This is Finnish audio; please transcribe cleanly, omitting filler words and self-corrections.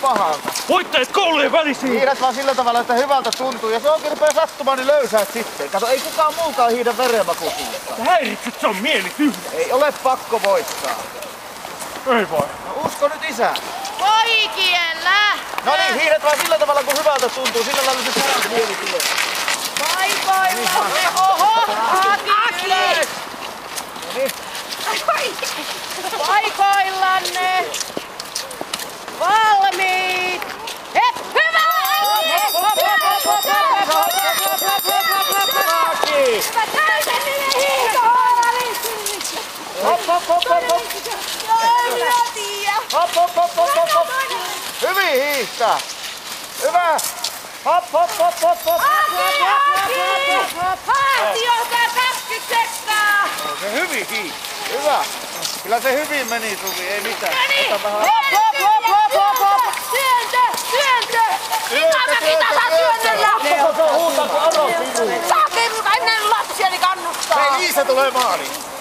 pahalta. Voittajat koulujen välisiin! Hiihdät vaan sillä tavalla, että hyvältä tuntuu. Ja se onkin rupea sattumaan, niin löysäät sitten. Kato, ei kukaan muukaan hiidä verenmakuisuutta. Sä häiritset, se on mieli tyhjä. Ei ole pakko voittaa. Ei vai. No usko nyt isä. Poikien lähtö! No niin, hiihdät vaan sillä tavalla, kun hyvältä tuntuu. Sillä lailla se paras mieli tulee. Paikoillanne, oho! Aki! No niin. Paikoillanne! Valmiit! Hyvä! Mä täytän niille hiihtoholla! Hop, hop, hop, hop, hop. Hop, hop, hop, hop, hop, hop. Hyvin hiihtää. Hyvä. Hop, hop, hop, hop, hop. Haasiota täpkytsekkaa! No, se hyvin hiihtää. Hyvä. Kyllä se hyvin meni, Suvi, ei mitään. Noniin! Ota vähän. Työntö! Mitä sä työnnellä? Huutaa kun Aro sivuun. Saa kerrota ennen lapsiani kannustaa! Hei, Liisa tulee maaliin.